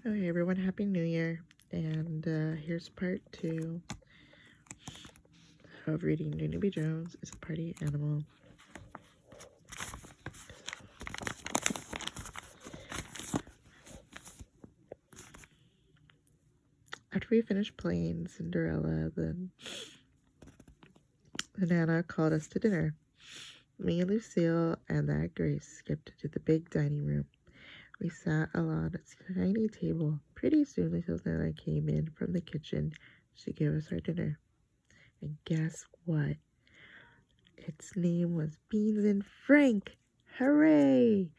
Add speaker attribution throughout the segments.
Speaker 1: Oh, hey everyone, Happy New Year. And here's part 2 of reading Junie B. Jones is a Party Animal. After we finished playing Cinderella, the Nana called us to dinner. Me and Lucille and that Grace skipped to the big dining room. We sat along a tiny table. Pretty soon, Lucille's Nana came in from the kitchen. She gave us our dinner. And guess what? Its name was Beans and Frank. Hooray!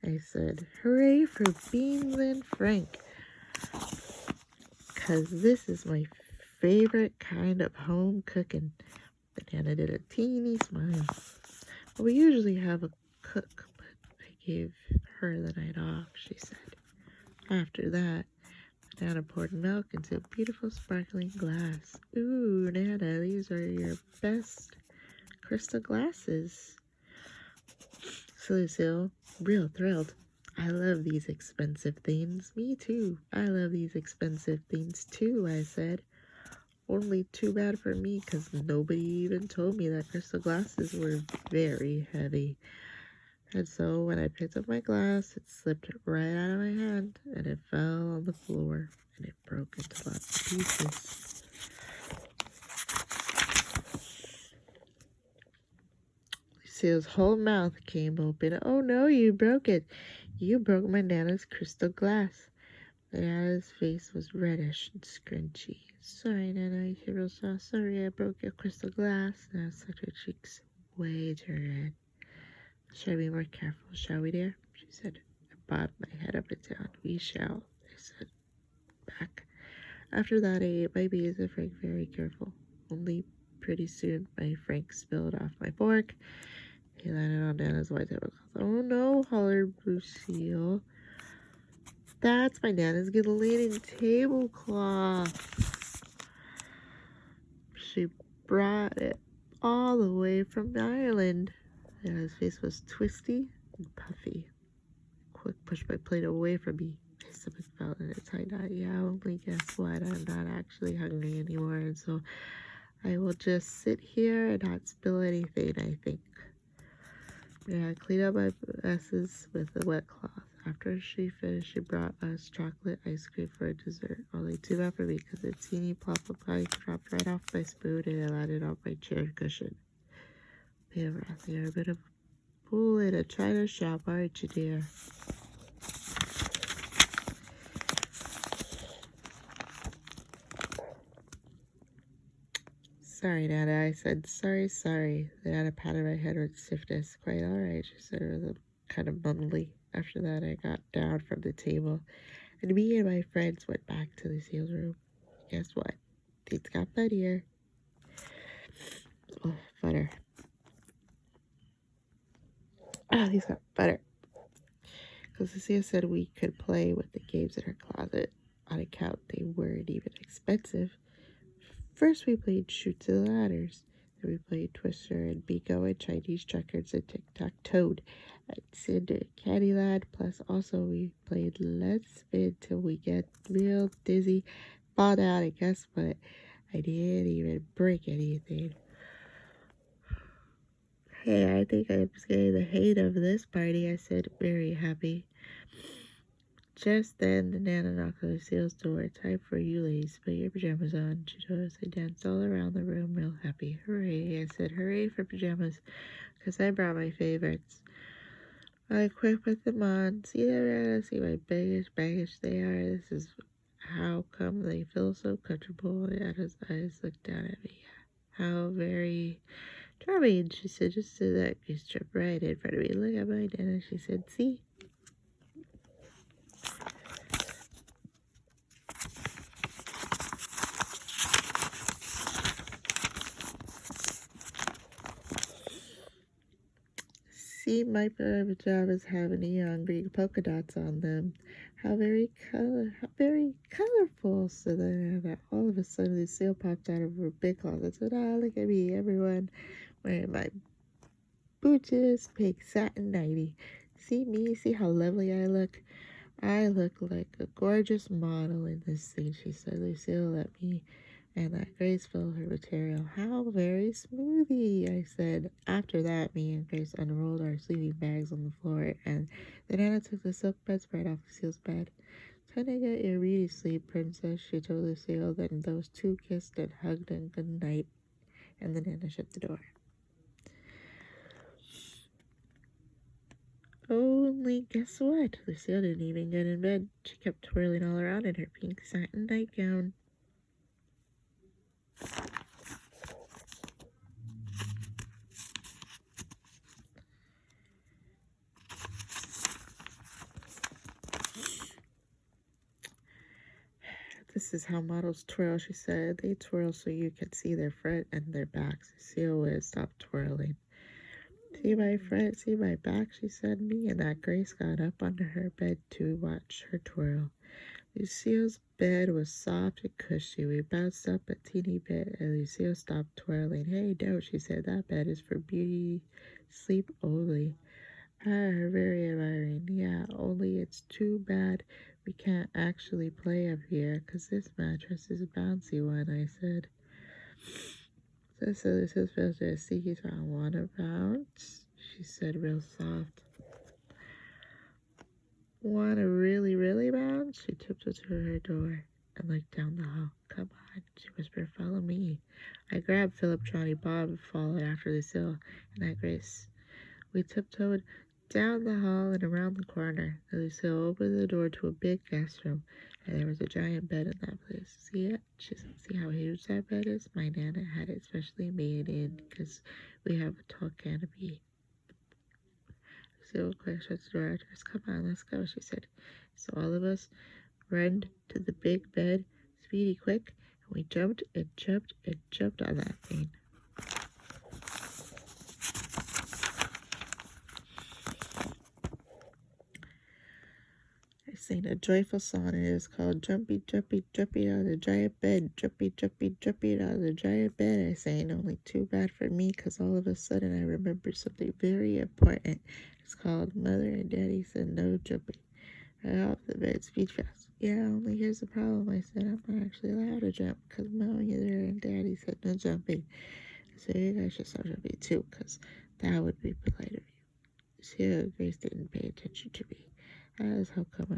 Speaker 1: I said, hooray for Beans and Frank. Because this is my favorite kind of home cooking. Banana did a teeny smile. Well, we usually have a cook, but I gave her the night off, she said. After that, Nana poured milk into a beautiful sparkling glass. Ooh, Nana, these are your best crystal glasses. So Lucille, real thrilled. I love these expensive things. Me too. I love these expensive things too, I said. Only too bad for me, because nobody even told me that crystal glasses were very heavy. And so when I picked up my glass, it slipped right out of my hand, and it fell on the floor, and it broke into lots of pieces. Lucille's whole mouth came open. Oh no, you broke it. You broke my Nana's crystal glass. Nana's face was reddish and scrunchy. Sorry, Nana, you feel real soft. Sorry I broke your crystal glass. Nana sucked her cheeks way too red. Shall we be more careful, shall we, dear? She said. I bobbed my head up and down. We shall, I said back. After that, I ate my beans and Frank very careful. Only pretty soon, my Frank spilled off my fork. He landed on Nana's white tablecloth. Oh no, hollered Lucille. That's my Nana's linen tablecloth. She brought it all the way from Ireland. Nana's face was twisty and puffy. Quick pushed my plate away from me. My stomach felt in a tight knot. Yeah, only guess what? I'm not actually hungry anymore, and so I will just sit here and not spill anything, I think. Yeah, I cleaned up my messes with a wet cloth. After she finished, she brought us chocolate ice cream for dessert. Only too bad for me, because a teeny plop of pie dropped right off my spoon and it landed on my chair cushion. You're a bit of a fool in a china shop, aren't you, dear? Sorry, Nana, I said. Sorry. Then Nana patted my head with stiffness. Quite all right, she said, with a kind of mumbly. After that, I got down from the table, and me and my friends went back to Lucille's room. Guess what? Things got funnier. Oh, butter. These got butter. Because Lucille said we could play with the games in her closet. On account, they weren't even expensive. First, we played Shoot to the Ladders. Then we played Twister and Bingo and Chinese checkers and Tic-Tac-Toad and Cinder Candyland. Plus, also, we played Let's Spin till we get real dizzy, fall down, and guess what? I didn't even break anything. Hey, I think I'm getting the hate of this party, I said, very happy. Just then, the Nana knocked on Lucille's door. Time for you ladies to put your pajamas on. She told us. I danced all around the room real happy. Hooray, I said. Hooray for pajamas, because I brought my favorites. I quick put them on. See them, Nana? See my baggish they are? This is how come they feel so comfortable. Nana's eyes looked down at me. How very charming, she said. Just so that you strip right in front of me. Look at mine, Nana, she said. See? See, my pajamas have neon green polka dots on them. How very colorful. So then all of a sudden Lucille popped out of her big closet and said, ah, look at me, everyone, wearing my Booches pink satin nightie. See me, see how lovely I look. I look like a gorgeous model in this scene, she said. Lucille let me and that Grace filled her material. How very smoothie, I said. After that, me and Grace unrolled our sleeping bags on the floor, and then Anna took the silk bedspread off Lucille's bed. Time to get your beauty sleep, princess, she told Lucille. Then those two kissed and hugged and good night, and then Anna shut the door. Only guess what? Lucille didn't even get in bed. She kept twirling all around in her pink satin nightgown. This is how models twirl, she said. They twirl so you can see their front and their backs. Lucille would stop twirling. See my front, see my back, she said. Me and that Grace got up under her bed to watch her twirl. Lucille's bed was soft and cushy. We bounced up a teeny bit, and Lucille stopped twirling. Hey, no, she said. That bed is for beauty sleep only. Very admiring. Yeah, only it's too bad we can't actually play up here, 'cause this mattress is a bouncy one, I said. So this is supposed to see, so I want to bounce, she said real soft. Want to really, really bounce? She tiptoed to her door and looked down the hall. Come on, she whispered, follow me. I grabbed Philip, Johnny, Bob, and followed after Lucille and that Grace. We tiptoed down the hall and around the corner. Lucille opened the door to a big guest room, and there was a giant bed in that place. See it? She said, see how huge that bed is? My Nana had it specially made in because we have a tall canopy. Lucille quick shut the door after us. Come on, let's go, she said. So all of us ran to the big bed, speedy quick, and we jumped and jumped and jumped on that thing. I sang a joyful song, and it was called Jumpy, Jumpy, Jumpy on the giant bed. Jumpy, Jumpy, Jumpy on the giant bed. I sang, only too bad for me, 'cause all of a sudden I remembered something very important. It's called Mother and Daddy said no jumping. I got off the bed, speed fast. Yeah, only here's the problem, I said. I'm not actually allowed to jump, 'cause Mommy and Daddy said no jumping. So you guys should stop jumping too, 'cause that would be polite of you. See, Grace didn't pay attention to me. That is how come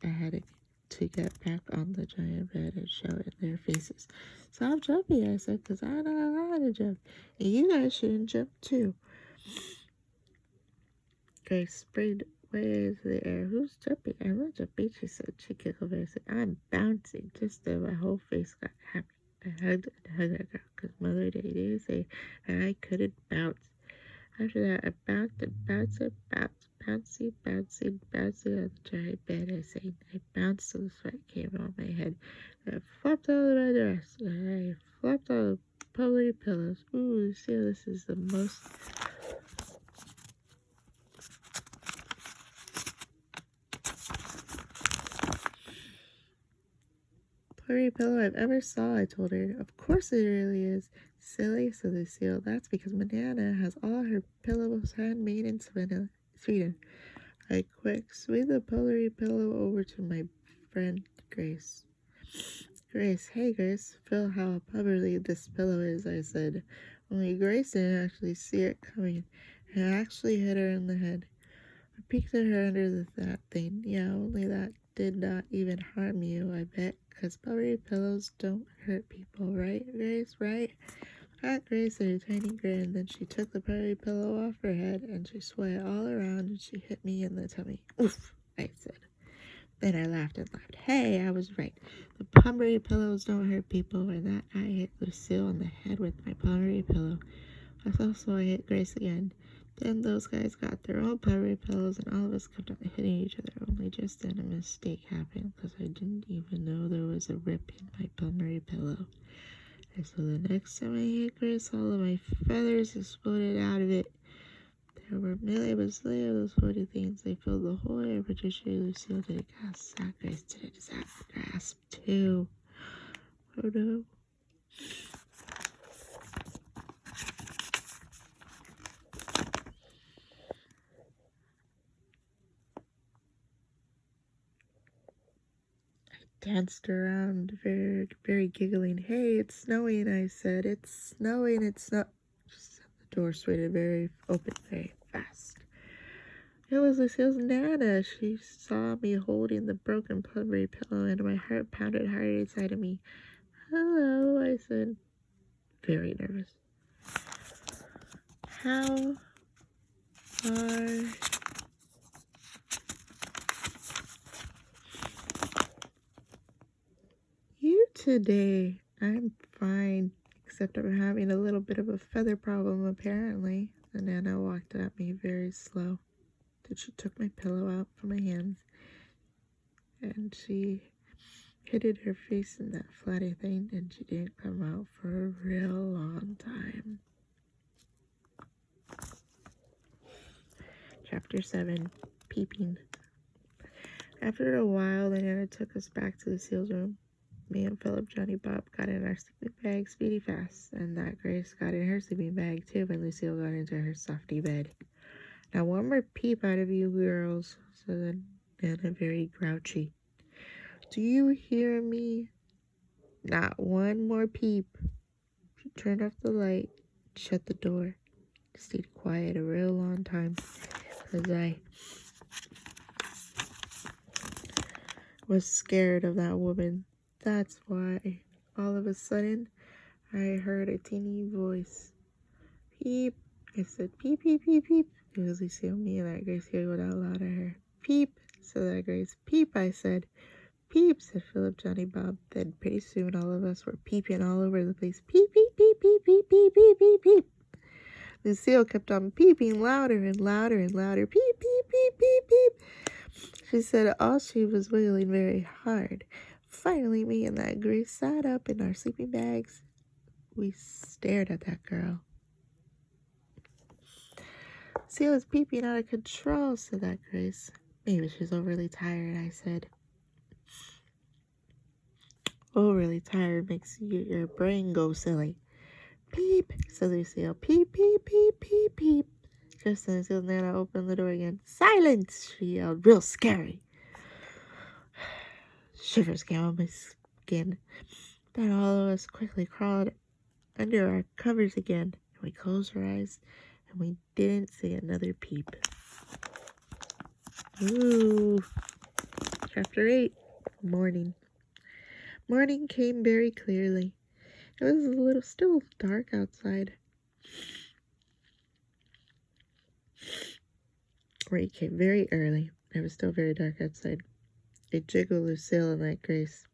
Speaker 1: I had to get back on the giant bed and show it in their faces. Stop jumping, I said, 'cause I'm not allowed to jump. And you guys shouldn't jump too. Grace sprayed way into the air. Who's jumping? I'm not jumping, she said. She giggled and said, I'm bouncing. Just then my whole face got happy. I hugged that girl, 'cause Mother didn't say that I couldn't bounce. After that, I bounced and bounced and bounced, bouncing, bouncing, bouncing on the giant bed. I sang. I bounced till the sweat came on my head. I flopped out of my dress. I flopped out of public pillows. Ooh, see, this is the most furry pillow I've ever saw, I told her. Of course it really is. Silly, said Lucille. That's because Banana has all her pillows handmade in Sweden. I quick swing the pillowry pillow over to my friend Grace. Grace, hey Grace, feel how puffery this pillow is, I said. Only Grace didn't actually see it coming, and it actually hit her in the head. I peeked at her under that thing. Yeah, only that did not even harm you, I bet, 'cause puffery pillows don't hurt people, right, Grace, right? Aunt Grace did a tiny grin, then she took the puffery pillow off her head, and she swayed all around, and she hit me in the tummy. Oof, I said. Then I laughed and laughed. Hey, I was right. The puffery pillows don't hurt people, and that I hit Lucille on the head with my puffery pillow. So I hit Grace again. Then those guys got their own puffery pillows, and all of us kept on hitting each other. Only just then a mistake happened, because I didn't even know there was a rip in my puffery pillow. And so the next time I hit Grace, all of my feathers exploded out of it. There were millions of those floaty things. They filled the whole air, Patricia Lucille did a gasp. Grace did a gasp too. Oh no. danced around, very, very giggling. Hey, it's snowing, I said. It's snowing, it's snow. The door swayed very open very fast. It was Lucille's Nana. She saw me holding the broken plumberry pillow, and my heart pounded hard inside of me. Hello, I said, very nervous. How are you today? I'm fine, except I'm having a little bit of a feather problem, apparently. The Nana walked at me very slow. Then she took my pillow out from my hands, and she hid her face in that flatty thing, and she didn't come out for a real long time. Chapter 7, Peeping. After a while, the Nana took us back to Lucille's room. Me and Philip, Johnny, Bob got in our sleeping bag speedy fast, and that Grace got in her sleeping bag too when Lucille got into her softy bed. Now one more peep out of you girls, said the Nana very grouchy. Do you hear me? Not one more peep. She turned off the light, shut the door, stayed quiet a real long time, because I was scared of that woman. That's why. All of a sudden, I heard a teeny voice. Peep. I said, peep, peep, peep, peep. It was Lucille. Me and that Grace giggled out loud at her. Peep, said that Grace. Peep, I said. Peep, said Philip, Johnny, Bob. Then pretty soon all of us were peeping all over the place. Peep, peep, peep, peep, peep, peep, peep, peep, peep. Lucille kept on peeping louder and louder and louder. Peep, peep, peep, peep, peep. She said all she was wiggling very hard. Finally, me and that Grace sat up in our sleeping bags. We stared at that girl. Lucille was peeping out of control, said that Grace. Maybe she's overly tired, I said. Overly tired makes your brain go silly. Peep, said Lucille. Peep, peep, peep, peep, peep. Just then Lucille's Nana opened the door again. Silence, she yelled, real scary. Shivers came on my skin. Then all of us quickly crawled under our covers again, and we closed our eyes, and we didn't see another peep. Ooh. Chapter 8, Morning. Morning came very clearly. It was still dark outside. It came very early. It was still very dark outside. It jiggled Lucille and that Grace.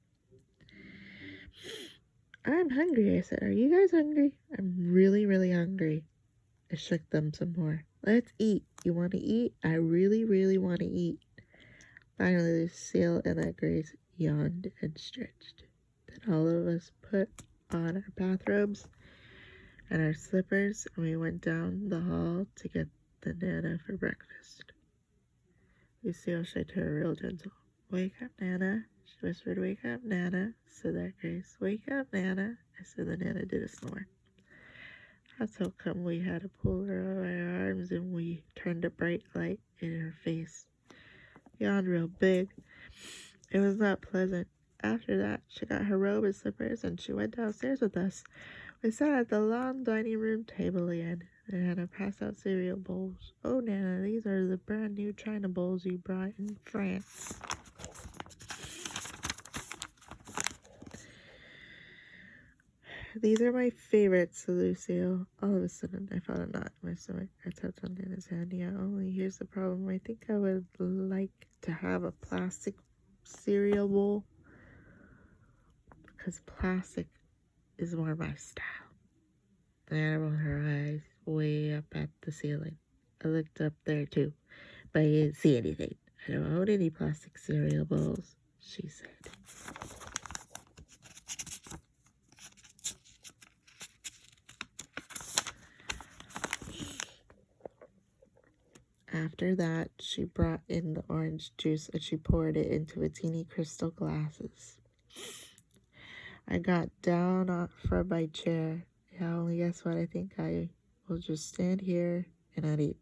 Speaker 1: I'm hungry, I said. Are you guys hungry? I'm really, really hungry. I shook them some more. Let's eat. You want to eat? I really, really want to eat. Finally, Lucille and that Grace yawned and stretched. Then all of us put on our bathrobes and our slippers, and we went down the hall to get the Nana for breakfast. Lucille said to her real gentle, Wake up, Nana. She whispered, Wake up, Nana, said that Grace. Wake up, Nana. I said the Nana did a snore. That's how come we had to pull her out of our arms, and we turned a bright light in her face. Yawned real big. It was not pleasant. After that, she got her robe and slippers, and she went downstairs with us. We sat at the long dining room table again, and Nana passed out cereal bowls. Oh, Nana, these are the brand new China bowls you brought in France. These are my favorites, said Lucille. All of a sudden, I felt a knot in my stomach. I tapped on Nana's hand. Yeah, only here's the problem. I think I would like to have a plastic cereal bowl, because plastic is more my style. Nana rolled her eyes way up at the ceiling. I looked up there too, but I didn't see anything. I don't own any plastic cereal bowls, she said. After that, she brought in the orange juice and she poured it into a teeny crystal glasses. I got down from my chair. Yeah, only guess what? I think I will just stand here and not eat,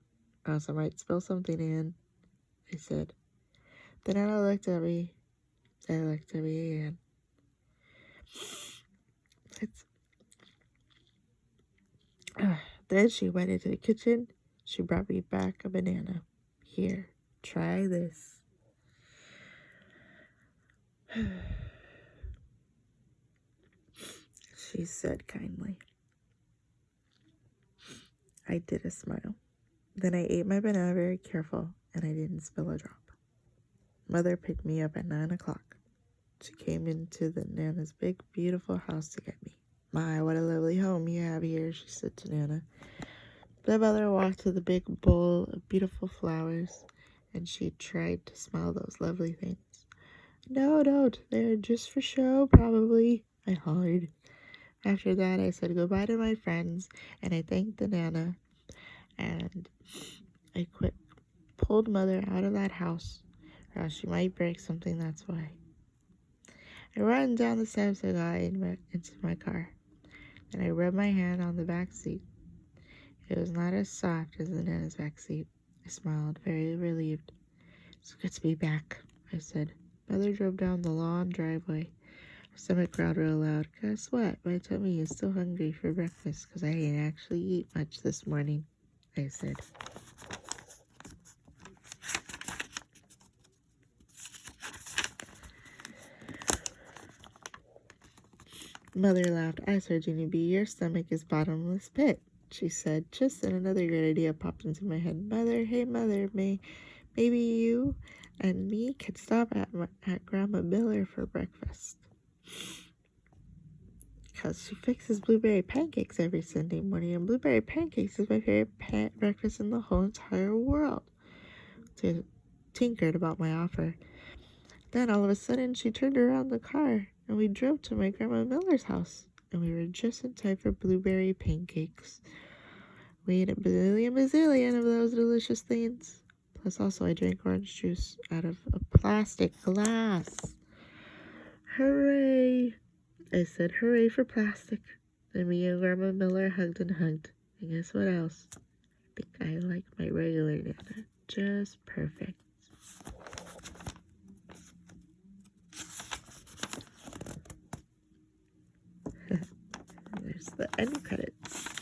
Speaker 1: or else I might spill something in, I said. Then Anna looked at me. They looked at me again. Then she went into the kitchen. She brought me back a banana. Here, try this. She said kindly. I did a smile. Then I ate my banana very careful, and I didn't spill a drop. Mother picked me up at 9 o'clock. She came into the Nana's big, beautiful house to get me. My, what a lovely home you have here, she said to Nana. The mother walked to the big bowl of beautiful flowers, and she tried to smell those lovely things. No, don't. They're just for show, probably, I hollered. After that, I said goodbye to my friends, and I thanked the Nana, and I pulled Mother out of that house, or else she might break something, that's why. I ran down the steps and got into my car, and I rubbed my hand on the back seat. It was not as soft as the Nana's back seat. I smiled, very relieved. It's good to be back, I said. Mother drove down the long driveway. Her stomach growled real loud. Guess what? My tummy is still hungry for breakfast because I didn't actually eat much this morning, I said. Mother laughed. I saw Junie B. Your stomach is bottomless pit, she said. Just then another great idea popped into my head. Mother, hey Mother, maybe you and me could stop at Grandma Miller for breakfast. Because she fixes blueberry pancakes every Sunday morning, and blueberry pancakes is my favorite breakfast in the whole entire world. She tinkered about my offer. Then all of a sudden she turned around the car, and we drove to my Grandma Miller's house, and we were just in time for blueberry pancakes. We ate a bazillion of those delicious things. Plus also I drank orange juice out of a plastic glass. Hooray! I said, hooray for plastic. And me and Grandma Miller hugged and hugged. And guess what else? I think I like my regular Nana just perfect. There's the end credits.